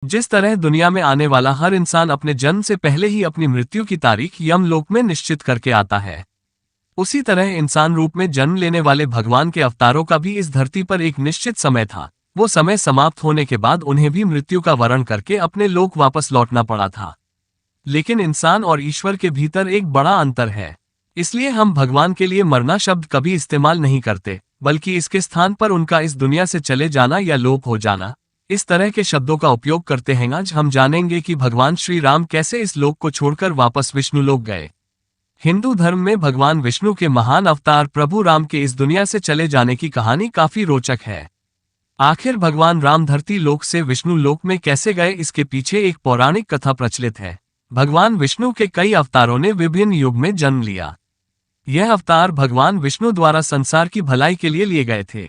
जिस तरह दुनिया में आने वाला हर इंसान अपने जन्म से पहले ही अपनी मृत्यु की तारीख यमलोक में निश्चित करके आता है, उसी तरह इंसान रूप में जन्म लेने वाले भगवान के अवतारों का भी इस धरती पर एक निश्चित समय था। वो समय समाप्त होने के बाद उन्हें भी मृत्यु का वरण करके अपने लोक वापस लौटना पड़ा था। लेकिन इंसान और ईश्वर के भीतर एक बड़ा अंतर है, इसलिए हम भगवान के लिए मरना शब्द कभी इस्तेमाल नहीं करते, बल्कि इसके स्थान पर उनका इस दुनिया से चले जाना या लोप हो जाना, इस तरह के शब्दों का उपयोग करते हैं। आज हम जानेंगे कि भगवान श्री राम कैसे इस लोक को छोड़कर वापस विष्णु लोक गए। हिंदू धर्म में भगवान विष्णु के महान अवतार प्रभु राम के इस दुनिया से चले जाने की कहानी काफी रोचक है। आखिर भगवान राम धरती लोक से विष्णु लोक में कैसे गए, इसके पीछे एक पौराणिक कथा प्रचलित है। भगवान विष्णु के कई अवतारों ने विभिन्न युग में जन्म लिया। यह अवतार भगवान विष्णु द्वारा संसार की भलाई के लिए गए थे।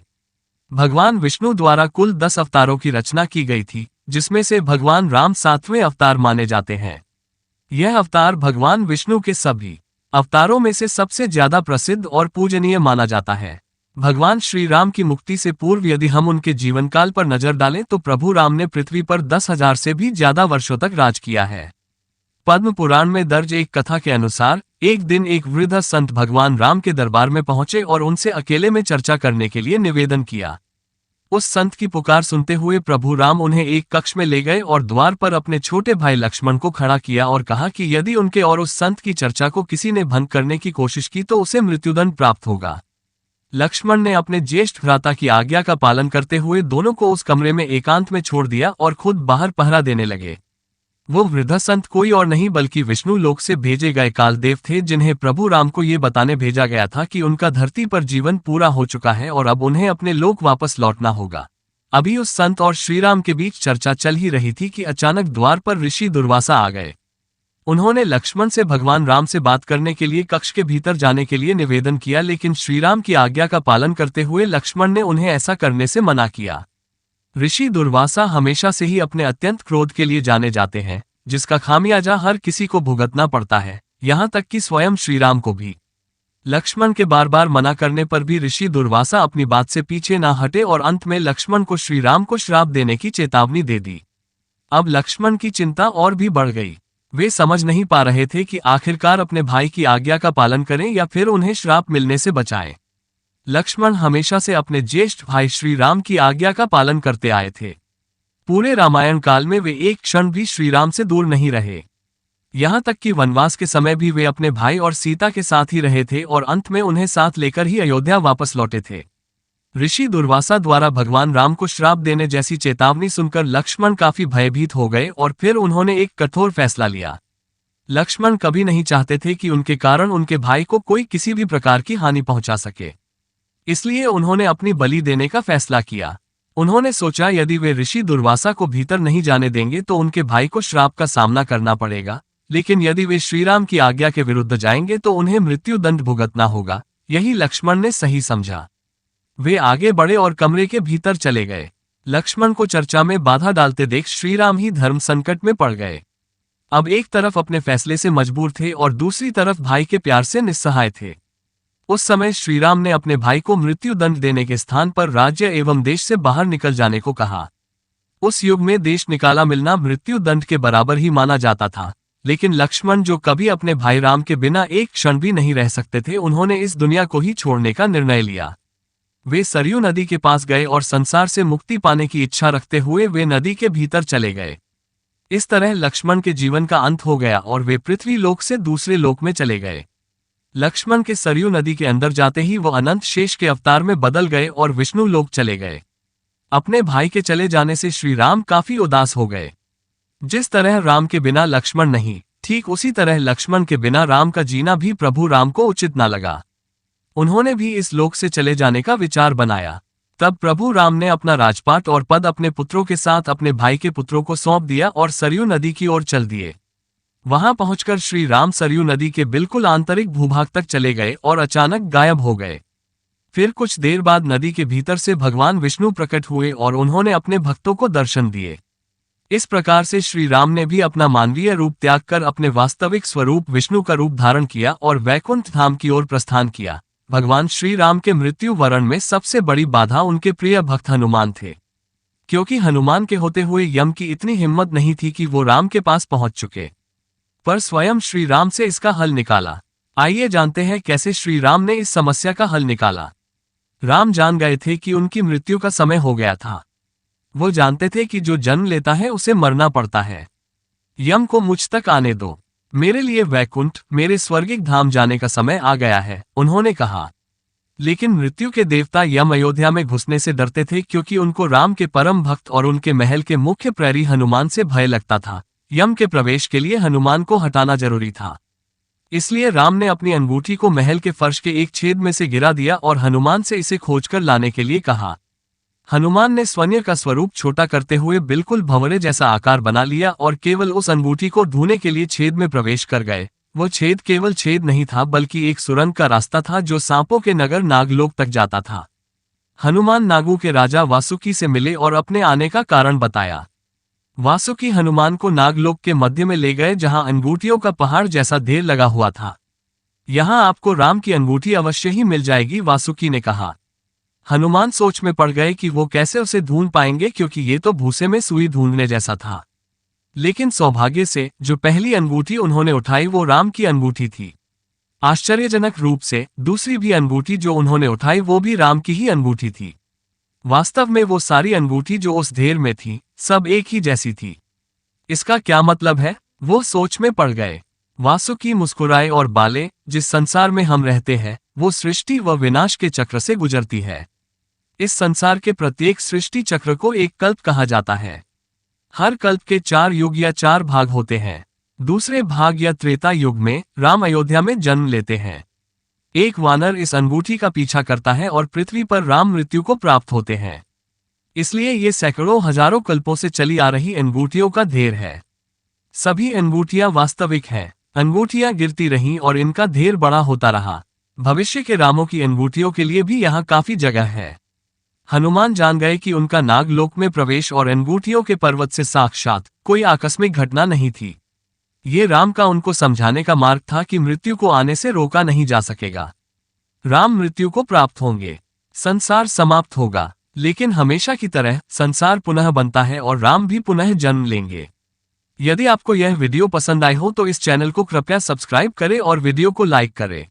भगवान विष्णु द्वारा कुल 10 अवतारों की रचना की गई थी, जिसमें से भगवान राम 7वें अवतार माने जाते हैं। यह अवतार भगवान विष्णु के सभी अवतारों में से सबसे ज्यादा प्रसिद्ध और पूजनीय माना जाता है। भगवान श्री राम की मुक्ति से पूर्व यदि हम उनके जीवनकाल पर नजर डालें तो प्रभु राम ने पृथ्वी पर 10,000 से भी ज्यादा वर्षों तक राज किया है। पद्म पुराण में दर्ज एक कथा के अनुसार एक दिन एक वृद्ध संत भगवान राम के दरबार में पहुंचे और उनसे अकेले में चर्चा करने के लिए निवेदन किया। उस संत की पुकार सुनते हुए प्रभु राम उन्हें एक कक्ष में ले गए और द्वार पर अपने छोटे भाई लक्ष्मण को खड़ा किया और कहा कि यदि उनके और उस संत की चर्चा को किसी ने भंग करने की कोशिश की तो उसे मृत्युदंड प्राप्त होगा। लक्ष्मण ने अपने ज्येष्ठ भ्राता की आज्ञा का पालन करते हुए दोनों को उस कमरे में एकांत में छोड़ दिया और खुद बाहर पहरा देने लगे। वो वृद्ध संत कोई और नहीं बल्कि विष्णु लोक से भेजे गए कालदेव थे, जिन्हें प्रभु राम को ये बताने भेजा गया था कि उनका धरती पर जीवन पूरा हो चुका है और अब उन्हें अपने लोक वापस लौटना होगा। अभी उस संत और श्रीराम के बीच चर्चा चल ही रही थी कि अचानक द्वार पर ऋषि दुर्वासा आ गए। उन्होंने लक्ष्मण से भगवान राम से बात करने के लिए कक्ष के भीतर जाने के लिए निवेदन किया, लेकिन श्रीराम की आज्ञा का पालन करते हुए लक्ष्मण ने उन्हें ऐसा करने से मना किया। ऋषि दुर्वासा हमेशा से ही अपने अत्यंत क्रोध के लिए जाने जाते हैं, जिसका खामियाजा हर किसी को भुगतना पड़ता है, यहाँ तक कि स्वयं श्रीराम को भी। लक्ष्मण के बार बार मना करने पर भी ऋषि दुर्वासा अपनी बात से पीछे ना हटे और अंत में लक्ष्मण को श्रीराम को श्राप देने की चेतावनी दे दी। अब लक्ष्मण की चिंता और भी बढ़ गई। वे समझ नहीं पा रहे थे कि आखिरकार अपने भाई की आज्ञा का पालन करें या फिर उन्हें श्राप मिलने से बचाएं। लक्ष्मण हमेशा से अपने ज्येष्ठ भाई श्रीराम की आज्ञा का पालन करते आए थे। पूरे रामायण काल में वे एक क्षण भी श्रीराम से दूर नहीं रहे। यहाँ तक कि वनवास के समय भी वे अपने भाई और सीता के साथ ही रहे थे और अंत में उन्हें साथ लेकर ही अयोध्या वापस लौटे थे। ऋषि दुर्वासा द्वारा भगवान राम को श्राप देने जैसी चेतावनी सुनकर लक्ष्मण काफी भयभीत हो गए और फिर उन्होंने एक कठोर फैसला लिया। लक्ष्मण कभी नहीं चाहते थे कि उनके कारण उनके भाई को कोई किसी भी प्रकार की हानि पहुंचा सके, इसलिए उन्होंने अपनी बलि देने का फैसला किया। उन्होंने सोचा यदि वे ऋषि दुर्वासा को भीतर नहीं जाने देंगे तो उनके भाई को श्राप का सामना करना पड़ेगा, लेकिन यदि वे श्रीराम की आज्ञा के विरुद्ध जाएंगे तो उन्हें मृत्यु दंड भुगतना होगा। यही लक्ष्मण ने सही समझा। वे आगे बढ़े और कमरे के भीतर चले गए। लक्ष्मण को चर्चा में बाधा डालते देख श्रीराम ही धर्म संकट में पड़ गए। अब एक तरफ अपने फैसले से मजबूर थे और दूसरी तरफ भाई के प्यार से निस्सहाय थे। उस समय श्रीराम ने अपने भाई को मृत्यु दंड देने के स्थान पर राज्य एवं देश से बाहर निकल जाने को कहा। उस युग में देश निकाला मिलना मृत्यु दंड के बराबर ही माना जाता था, लेकिन लक्ष्मण जो कभी अपने भाई राम के बिना एक क्षण भी नहीं रह सकते थे, उन्होंने इस दुनिया को ही छोड़ने का निर्णय लिया। वे सरयू नदी के पास गए और संसार से मुक्ति पाने की इच्छा रखते हुए वे नदी के भीतर चले गए। इस तरह लक्ष्मण के जीवन का अंत हो गया और वे पृथ्वी लोक से दूसरे लोक में चले गए। लक्ष्मण के सरयू नदी के अंदर जाते ही वो अनंत शेष के अवतार में बदल गए और विष्णु लोक चले गए। अपने भाई के चले जाने से श्री राम काफी उदास हो गए। जिस तरह राम के बिना लक्ष्मण नहीं, ठीक उसी तरह लक्ष्मण के बिना राम का जीना भी प्रभु राम को उचित न लगा। उन्होंने भी इस लोक से चले जाने का विचार बनाया। तब प्रभु राम ने अपना राजपाट और पद अपने पुत्रों के साथ अपने भाई के पुत्रों को सौंप दिया और सरयू नदी की ओर चल दिए। वहां पहुंचकर श्री राम सरयू नदी के बिल्कुल आंतरिक भूभाग तक चले गए और अचानक गायब हो गए। फिर कुछ देर बाद नदी के भीतर से भगवान विष्णु प्रकट हुए और उन्होंने अपने भक्तों को दर्शन दिए। इस प्रकार से श्री राम ने भी अपना मानवीय रूप त्याग कर अपने वास्तविक स्वरूप विष्णु का रूप धारण किया और वैकुंठ धाम की ओर प्रस्थान किया। भगवान श्री राम के मृत्यु वरण में सबसे बड़ी बाधा उनके प्रिय भक्त हनुमान थे, क्योंकि हनुमान के होते हुए यम की इतनी हिम्मत नहीं थी कि वो राम के पास पहुंच चुके, पर स्वयं श्री राम से इसका हल निकाला। आइए जानते हैं कैसे श्री राम ने इस समस्या का हल निकाला। राम जान गए थे कि उनकी मृत्यु का समय हो गया था। वो जानते थे कि जो जन्म लेता है उसे मरना पड़ता है। यम को मुझ तक आने दो, मेरे लिए वैकुंठ, मेरे स्वर्गिक धाम जाने का समय आ गया है, उन्होंने कहा। लेकिन मृत्यु के देवता यम अयोध्या में घुसने से डरते थे, क्योंकि उनको राम के परम भक्त और उनके महल के मुख्य प्रहरी हनुमान से भय लगता था। यम के प्रवेश के लिए हनुमान को हटाना जरूरी था। इसलिए राम ने अपनी अंगूठी को महल के फर्श के एक छेद में से गिरा दिया और हनुमान से इसे खोजकर लाने के लिए कहा। हनुमान ने स्वर्ण का स्वरूप छोटा करते हुए बिल्कुल भंवरे जैसा आकार बना लिया और केवल उस अंगूठी को ढूंढने के लिए छेद में प्रवेश कर गए। वो छेद केवल छेद नहीं था, बल्कि एक सुरंग का रास्ता था जो सांपों के नगर नागलोक तक जाता था। हनुमान नागों के राजा वासुकी से मिले और अपने आने का कारण बताया। वासुकी हनुमान को नागलोक के मध्य में ले गए, जहां अंगूठियों का पहाड़ जैसा ढेर लगा हुआ था। यहां आपको राम की अंगूठी अवश्य ही मिल जाएगी, वासुकी ने कहा। हनुमान सोच में पड़ गए कि वो कैसे उसे ढूंढ पाएंगे, क्योंकि ये तो भूसे में सुई ढूंढने जैसा था। लेकिन सौभाग्य से जो पहली अंगूठी उन्होंने उठाई वो राम की अंगूठी थी। आश्चर्यजनक रूप से दूसरी भी अंगूठी जो उन्होंने उठाई वो भी राम की ही अंगूठी थी। वास्तव में वो सारी अंगूठी जो उस ढेर में थी, सब एक ही जैसी थी। इसका क्या मतलब है? वो सोच में पड़ गए। वासुकी मुस्कुराए और बाले, जिस संसार में हम रहते हैं वो सृष्टि व विनाश के चक्र से गुजरती है। इस संसार के प्रत्येक सृष्टि चक्र को एक कल्प कहा जाता है। हर कल्प के 4 युग या 4 भाग होते हैं। दूसरे भाग या त्रेता युग में राम अयोध्या में जन्म लेते हैं। एक वानर इस अंगूठी का पीछा करता है और पृथ्वी पर राम मृत्यु को प्राप्त होते हैं। इसलिए ये सैकड़ों हजारों कल्पों से चली आ रही अंगूठियों का ढेर है। सभी अंगूठियां वास्तविक हैं। अंगूठियां गिरती रहीं और इनका ढेर बड़ा होता रहा। भविष्य के रामों की अंगूठियों के लिए भी यहाँ काफी जगह है। हनुमान जान गए कि उनका नागलोक में प्रवेश और अंगूठियों के पर्वत से साक्षात कोई आकस्मिक घटना नहीं थी। ये राम का उनको समझाने का मार्ग था कि मृत्यु को आने से रोका नहीं जा सकेगा। राम मृत्यु को प्राप्त होंगे, संसार समाप्त होगा, लेकिन हमेशा की तरह संसार पुनः बनता है और राम भी पुनः जन्म लेंगे। यदि आपको यह वीडियो पसंद आई हो तो इस चैनल को कृपया सब्सक्राइब करें और वीडियो को लाइक करें।